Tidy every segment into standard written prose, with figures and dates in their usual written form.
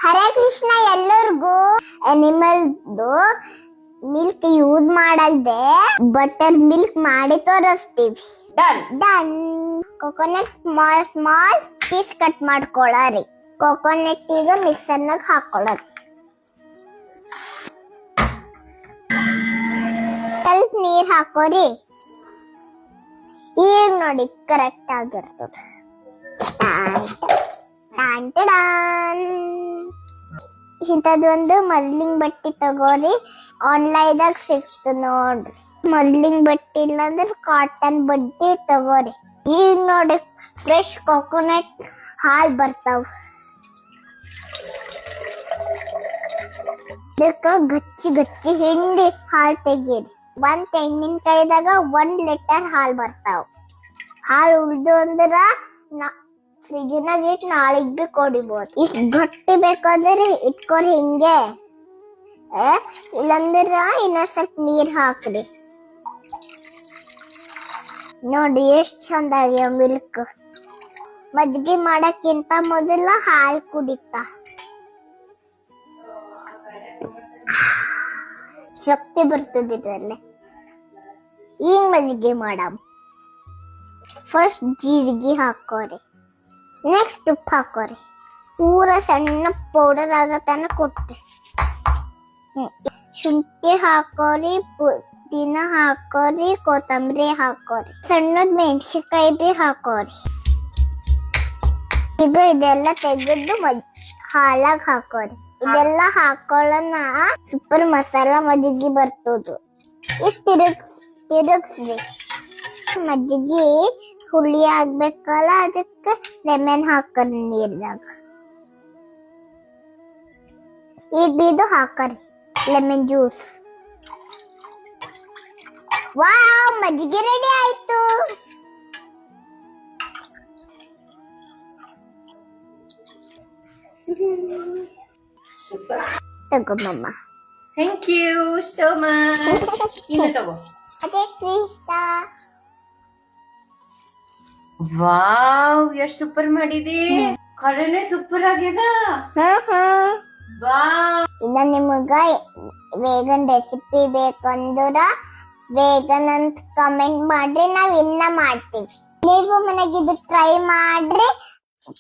ಹರೇ ಕೃಷ್ಣ ಎಲ್ಲರಿಗೂ ಅನಿಮಲ್ದು milk use ಮಾಡಲ್ದೆ ಬಟರ್ ಮಿಲ್ಕ್ ಮಾಡಿ ತೋರಿಸ್ತೀವಿ. Done. Coconut small piece cut ಮಾಡ್ಕೊಳ್ಳರಿ. ಕೊಕೊನಟ್ ಈಗ ಮಿಕ್ಸರ್ನಾಗ ಹಾಕೊಳ್ಳೋದು. ಸ್ವಲ್ಪ ನೀರ್ ಹಾಕೋರಿ. ಈಗ ನೋಡಿ ಕರೆಕ್ಟ್ ಆಗಿರ್ತದೆ. ಇಂಥದೊಂದು ಮೊದ್ಲಿಂಗ್ ಬಟ್ಟಿ ತಗೋರಿ. ಆನ್ಲೈನ್ದಾಗ ಸಿಕ್ತು ನೋಡ್ರಿ. ಮೊದ್ಲಿಂಗ್ ಬಟ್ಟಿ ಇಲ್ಲಾಂದ್ರೆ ಕಾಟನ್ ಬಟ್ಟೆ ತಗೋರಿ. ಈಗ ನೋಡಿ ಫ್ರೆಶ್ ಕೊಕೊನಟ್ ಹಾಲ್ ಬರ್ತಾವ. ಇದಕ್ಕ ಗಚ್ಚಿ ಗಚ್ಚಿ ಹಿಂಡಿ ಹಾಲ್ ತೆಗೀರಿ. 1 ತೆಂಗಿನಕಾಯಿದಾಗ 1 ಲೀಟರ್ ಹಾಲ್ ಬರ್ತಾವ. ಹಾಲ್ ಉಳ್ದು ಅಂದ್ರ ಫ್ರಿಜ್ನಾಗ ಇಟ್ಟು ನಾಳೆಗ್ ಬಿ ಕುಡಿಬೋದು. ಇಷ್ಟ ಗಟ್ಟಿ ಬೇಕಾದ್ರೆ ಇಟ್ಕೊರಿ ಹಿಂಗೆ. ಇಲ್ಲಂದ್ರ ಇನ್ನ ಸ್ವಲ್ಪ ನೀರ್ ಹಾಕ್ರಿ. ನೋಡಿ ಎಷ್ಟ್ ಚಂದ ಆಗ್ಯಾವ ಮಿಲ್ಕ್. ಮಜ್ಜಿಗೆ ಮಾಡಕ್ಕಿಂತ ಮೊದಲ ಹಾಲ್ ಕುಡಿತಾ ಶಕ್ತಿ ಬರ್ತದ ಇದ್ರಲ್ಲೇ. ಈಗ ಮಜ್ಜಿಗೆ ಮಾಡಮ್. ಫಸ್ಟ್ ಜೀರಿಗೆ ಹಾಕೋರಿ. ನೆಕ್ಸ್ಟ್ ಉಪ್ಪು ಹಾಕೋರಿ. ಪೂರ ಸಣ್ಣ ಪೌಡರ್ ಆಗತನ ಕೊಟ್ರಿ. ಶುಂಠಿ ಹಾಕೋರಿ, ಪುದೀನ ಹಾಕೋರಿ, ಕೊತ್ತಂಬರಿ ಹಾಕೋರಿ, ಸಣ್ಣದ್ ಮೆಣಸಿನಕಾಯಿ ಬಿ ಹಾಕೋರಿ. ಈಗ ಇದೆಲ್ಲ ತೆಗೆದು ಹಾಲಾಗ ಹಾಕೋರಿ. ಇದೆಲ್ಲ ಹಾಕೊಳ್ಳೋಣ ಸೂಪರ್ ಮಸಾಲಾ ಮಜ್ಜಿಗೆ ಬರ್ತದ. ಈಗ ತಿರುಗ್ಸ್ರಿ. ಮಜ್ಜಿಗೆ ಹುಳಿ ಆಗ್ಬೇಕಲ್ಲ, ಅದಕ್ಕೆ ಲೆಮನ್ ಹಾಕೋರಿ ನೀರ್ದಾಗ. ಈಗ ಇದು ಹಾಕೋರಿ ಲೆಮನ್ ಜ್ಯೂಸ್. ವಾವ್, ಮಜ್ಜಿಗೆ ರೆಡಿ ಆಯ್ತು. ತಗೋ ಮಮ್ಮ. Thank you so much. ಇನ್ನು ತಗೋ. ಅದೇ ಕೃಷ್ಣ. ವಾವ್, ಎಷ್ಟು ಸೂಪರ್ ಮಾಡಿದಿ. ಖರೇನೆ ಸೂಪರ್ ಆಗ್ಯದ. ವಾವ್. ಇನ್ನ ನಿಮಗ ವೇಗನ್ ರೆಸಿಪಿ ಬೇಕಂದ್ರ ವೇಗನ್ ಅಂತ ಕಮೆಂಟ್ ಮಾಡ್ರಿ, ನಾವ್ ಇನ್ನ ಮಾಡ್ತೀವಿ. ನೀವು ಮನೆಗೆ ಇದು ಟ್ರೈ ಮಾಡ್ರಿ.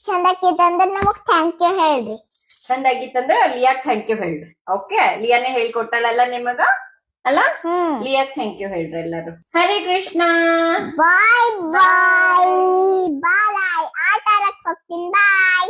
ಚಂದಾಕಿತ್ತಂದ್ರ ನಮಗ್ ಥ್ಯಾಂಕ್ ಯು ಹೇಳ್ರಿ. ಚಂದಾಗಿತ್ತಂದ್ರ ಲಿಯಾಕ್ ಥ್ಯಾಂಕ್ ಯು ಹೇಳ್ರಿ. ಓಕೆ, ಲಿಯಾನೇ ಹೇಳ್ಕೊಟ್ಟಾಳಲ್ಲ ನಿಮಗ ಅಲ್ಲ. ಲಿಯಾಕ್ ಥ್ಯಾಂಕ್ ಯು ಹೇಳ್ರಿ ಎಲ್ಲರೂ. ಹರೇ ಕೃಷ್ಣ. ಬಾಯ್ ಬಾಯ್ ಬಾಯ್. ಆಟ ಆಡಕ್ ಹೋಗ್ತೀನಿ. ಬಾಯ್.